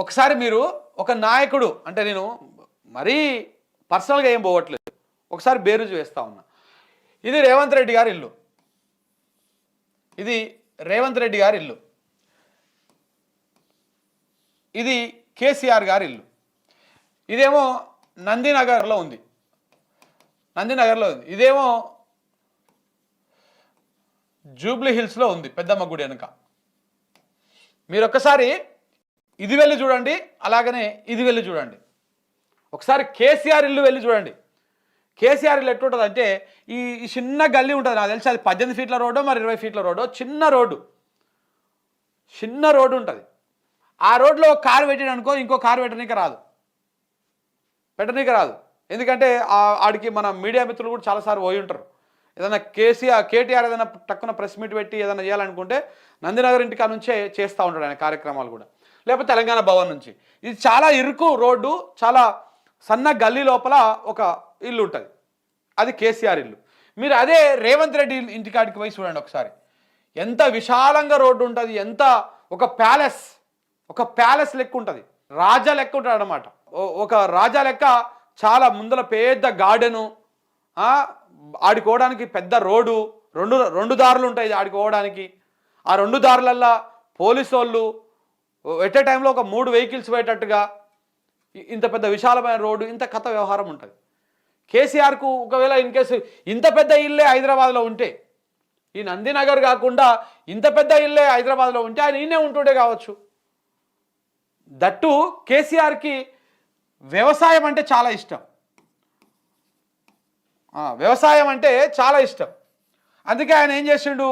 ఒకసారి మీరు ఒక నాయకుడు అంటే నేను మరీ పర్సనల్గా ఏం పోవట్లేదు, ఒకసారి బేరుజు వేస్తా ఉన్నా. ఇది రేవంత్ రెడ్డి గారి ఇల్లు, ఇది రేవంత్ రెడ్డి గారి ఇల్లు, ఇది కేసీఆర్ గారి ఇల్లు. ఇదేమో నందినగర్లో ఉంది, ఇదేమో జూబ్లీ హిల్స్లో ఉంది, పెద్దమ్మ గుడి వెనుక. మీరు ఒక్కసారి ఇది వెళ్ళి చూడండి, అలాగనే ఇది వెళ్ళి చూడండి. ఒకసారి కేసీఆర్ ఇల్లు వెళ్ళి చూడండి. కేసీఆర్ ఇల్లు ఎట్లుంటుంది అంటే ఈ చిన్న గల్లీ ఉంటుంది, నాకు తెలిసి అది 18 ఫీట్ల రోడ్డో మరి 20 ఫీట్ల రోడ్డో, చిన్న రోడ్డు ఉంటుంది. ఆ రోడ్లో కారు పెట్టాడనుకో ఇంకో కారు పెట్టనీకి రాదు. ఎందుకంటే ఆడికి మన మీడియా మిత్రులు కూడా చాలాసార్లు పోయి ఉంటారు. ఏదైనా కేటీఆర్ ఏదైనా టక్కున ప్రెస్ మీట్ పెట్టి ఏదైనా చేయాలనుకుంటే నందినగర్ ఇంటికా నుంచే చేస్తూ ఉంటాడు ఆయన కార్యక్రమాలు కూడా, లేకపోతే తెలంగాణ భవన్ నుంచి. ఇది చాలా ఇరుకు రోడ్డు, చాలా సన్న గల్లీ లోపల ఒక ఇల్లు ఉంటుంది, అది కేసీఆర్ ఇల్లు. మీరు అదే రేవంత్ రెడ్డి ఇంటికాడికి పోయి చూడండి ఒకసారి, ఎంత విశాలంగా రోడ్డు ఉంటుంది, ఎంత ఒక ప్యాలెస్ లెక్క ఉంటుంది, రాజా లెక్క ఉంటుంది అన్నమాట. ఒక రాజా లెక్క, చాలా ముందర పెద్ద గార్డెను, ఆడుకోవడానికి పెద్ద రోడ్డు, రెండు దారులు ఉంటాయి ఆడుకోవడానికి. ఆ 2 దారులల్లో పోలీసు వాళ్ళు ఎట్ ఏ టైంలో ఒక 3 వెహికల్స్ పోయేటట్టుగా ఇంత పెద్ద విశాలమైన రోడ్డు, ఇంత కథ వ్యవహారం ఉంటుంది. కేసీఆర్కు ఒకవేళ ఇన్ కేసు ఇంత పెద్ద ఇల్లే హైదరాబాద్లో ఉంటే, ఈ నందినగర్ కాకుండా ఇంత పెద్ద ఇల్లే హైదరాబాద్లో ఉంటే ఆయన ఈయనే ఉంటుండే కావచ్చు. దట్టు కేసీఆర్కి వ్యవసాయం అంటే చాలా ఇష్టం, అందుకే ఆయన ఏం చేసిండు,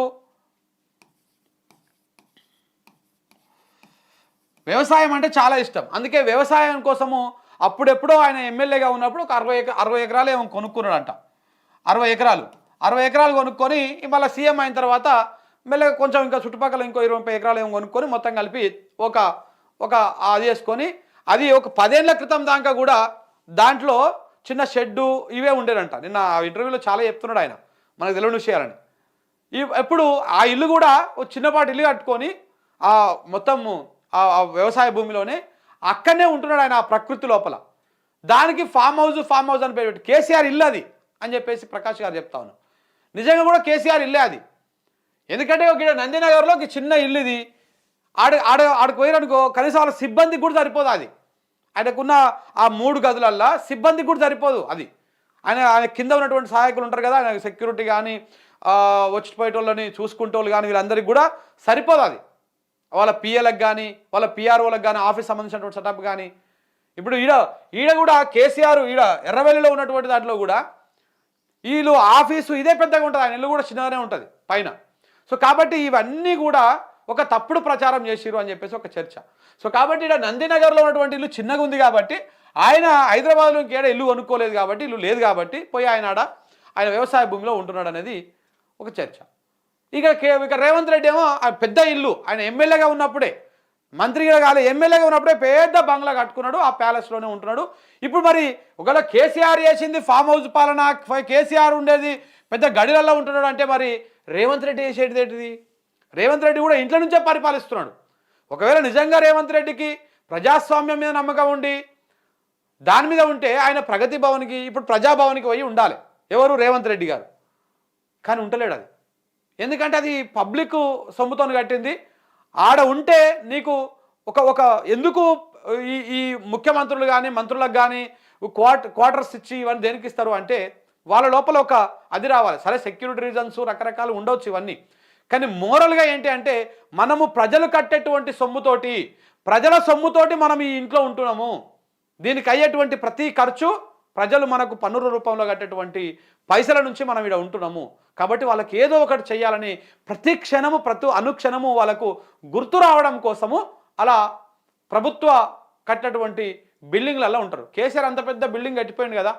వ్యవసాయం అంటే చాలా ఇష్టం. అందుకే వ్యవసాయం కోసము అప్పుడెప్పుడో ఆయన ఎమ్మెల్యేగా ఉన్నప్పుడు ఒక 60 ఎకరాలు ఏమో కొనుక్కున్నాడంట. 60 ఎకరాలు కొనుక్కొని మళ్ళీ సీఎం అయిన తర్వాత మెల్లగా కొంచెం ఇంకా చుట్టుపక్కల ఇంకో 20 ఎకరాలు ఏమో కొనుక్కొని మొత్తం కలిపి ఒక అది వేసుకొని, అది ఒక 10 ఏళ్ల క్రితం దాకా కూడా దాంట్లో చిన్న షెడ్డు ఇవే ఉండేనంట. నిన్న ఆ ఇంటర్వ్యూలో చాలా చెప్తున్నాడు ఆయన, మనకు తెలియని విషయాలని. ఎప్పుడు ఆ ఇల్లు కూడా ఒక చిన్నపాటి ఇల్లు కట్టుకొని ఆ మొత్తం ఆ వ్యవసాయ భూమిలోనే అక్కడనే ఉంటున్నాడు ఆయన, ఆ ప్రకృతి లోపల. దానికి ఫామ్ హౌస్ అని పేరు పెట్టి కేసీఆర్ ఇల్లు అది అని చెప్పేసి ప్రకాష్ గారు చెప్తా ఉన్నాను. నిజంగా కూడా కేసీఆర్ ఇల్లే అది. ఎందుకంటే ఒక నందినగర్లో ఒక చిన్న ఇల్లు ఇది, ఆడికి పోయిననుకో కనీసం వాళ్ళ సిబ్బందికి కూడా సరిపోదు అది. ఆయనకున్న ఆ 3 గదులల్లో సిబ్బందికి కూడా సరిపోదు అది. ఆయన కింద ఉన్నటువంటి సహాయకులు ఉంటారు కదా, ఆయన సెక్యూరిటీ కానీ వచ్చిపోయేటోళ్ళని చూసుకుంటోళ్ళు కానీ వీళ్ళందరికీ కూడా సరిపోదు అది. వాళ్ళ పిఏలకు కానీ వాళ్ళ పిఆర్ఓలకు కానీ ఆఫీస్ సంబంధించినటువంటి సెటప్ కానీ. ఇప్పుడు ఈడ కూడా కేసీఆర్ ఎర్రవెల్లిలో ఉన్నటువంటి దాంట్లో కూడా వీళ్ళు ఆఫీసు ఇదే పెద్దగా ఉంటుంది, ఆయన ఇల్లు కూడా చిన్నగానే ఉంటుంది పైన. సో కాబట్టి ఇవన్నీ కూడా ఒక తప్పుడు ప్రచారం చేసిరు అని చెప్పేసి ఒక చర్చ. సో కాబట్టి ఇక్కడ నందినగర్లో ఉన్నటువంటి ఇల్లు చిన్నగా ఉంది కాబట్టి, ఆయన హైదరాబాద్లో ఇంకేడ ఇల్లు కొనుక్కోలేదు కాబట్టి, ఇల్లు లేదు కాబట్టి పోయి ఆయన వ్యవసాయ భూమిలో ఉంటున్నాడు అనేది ఒక చర్చ. ఇక రేవంత్ రెడ్డి ఏమో పెద్ద ఇల్లు, ఆయన ఎమ్మెల్యేగా ఉన్నప్పుడే, మంత్రిగా కాలే ఎమ్మెల్యేగా ఉన్నప్పుడే పెద్ద బంగ్లా కట్టుకున్నాడు, ఆ ప్యాలెస్లోనే ఉంటున్నాడు. ఇప్పుడు మరి ఒకవేళ కేసీఆర్ చేసింది ఫామ్ హౌస్ పాలన, కేసీఆర్ ఉండేది పెద్ద గడిలల్లో ఉంటున్నాడు అంటే మరి రేవంత్ రెడ్డి చేసేది ఏంటిది? రేవంత్ రెడ్డి కూడా ఇంట్లో నుంచే పరిపాలిస్తున్నాడు. ఒకవేళ నిజంగా రేవంత్ రెడ్డికి ప్రజాస్వామ్యం మీద నమ్మకం ఉండి దాని మీద ఉంటే ఆయన ప్రగతి భవన్కి, ఇప్పుడు ప్రజాభవన్కి పోయి ఉండాలి ఎవరు, రేవంత్ రెడ్డి గారు. కానీ ఉంటలేడు అది. ఎందుకంటే అది పబ్లిక్ సొమ్ముతో కట్టింది. ఆడ ఉంటే నీకు ఒక ఎందుకు ఈ ముఖ్యమంత్రులు కానీ మంత్రులకు కానీ క్వార్టర్స్ ఇచ్చి ఇవన్నీ దేనికి ఇస్తారు అంటే వాళ్ళ లోపల ఒక అది రావాలి. సరే సెక్యూరిటీ రీజన్స్ రకరకాలు ఉండవచ్చు ఇవన్నీ, కానీ మోరల్గా ఏంటి అంటే మనము ప్రజలు కట్టేటువంటి సొమ్ముతోటి, ప్రజల సొమ్ముతోటి మనం ఈ ఇంట్లో ఉంటున్నాము. దీనికి అయ్యేటువంటి ప్రతి ఖర్చు ప్రజలు మనకు పన్నుల రూపంలో కట్టేటువంటి పైసల నుంచి మనం ఇక్కడ ఉంటున్నాము. కాబట్టి వాళ్ళకి ఏదో ఒకటి చేయాలని ప్రతి క్షణము ప్రతి అనుక్షణము వాళ్ళకు గుర్తు రావడం కోసము అలా ప్రభుత్వ కట్టినటువంటి బిల్డింగ్లలో ఉంటారు. కేసీఆర్ అంత పెద్ద బిల్డింగ్ కట్టిపోయింది కదా,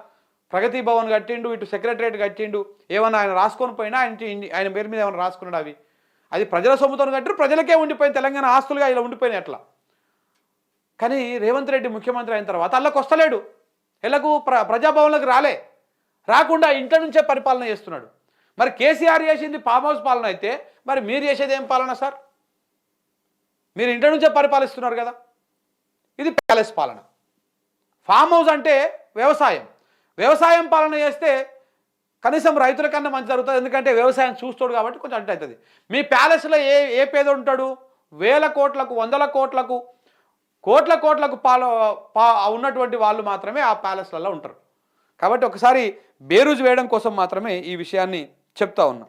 ప్రగతి భవన్ కట్టిండు, ఇటు సెక్రటరేట్ కట్టిండు. ఏమన్నా ఆయన రాసుకొని పోయినా ఆయన పేరు మీద ఏమైనా రాసుకున్నాడు, అది ప్రజల సొమ్ముతో కట్టారు, ప్రజలకే ఉండిపోయింది, తెలంగాణ ఆస్తులుగా ఇలా ఉండిపోయినాయి అట్లా. కానీ రేవంత్ రెడ్డి ముఖ్యమంత్రి అయిన తర్వాత అల్లకు వస్తలేడు, ఎలాగూ ప్రజాభవన్లకు రాకుండా ఇంట్లో నుంచే పరిపాలన చేస్తున్నాడు. మరి కేసీఆర్ చేసింది ఫామ్ హౌస్ పాలన అయితే మరి మీరు చేసేది ఏం పాలన సార్? మీరు ఇంట్లో నుంచే పరిపాలిస్తున్నారు కదా. ఇది ప్యాలెస్ పాలన. ఫామ్ హౌస్ అంటే వ్యవసాయం పాలన చేస్తే కనీసం రైతుల కన్నా మంచి జరుగుతుంది. ఎందుకంటే వ్యవసాయం చూస్తాడు కాబట్టి కొంచెం అటు అవుతుంది. మీ ప్యాలెస్లో ఏ పేద ఉంటాడు? వేల కోట్లకు, వందల కోట్లకు, కోట్లకు ఉన్నటువంటి వాళ్ళు మాత్రమే ఆ ప్యాలెస్లలో ఉంటారు. కాబట్టి ఒకసారి బేరుజు వేయడం కోసం మాత్రమే ఈ విషయాన్ని చెప్తా ఉన్నా.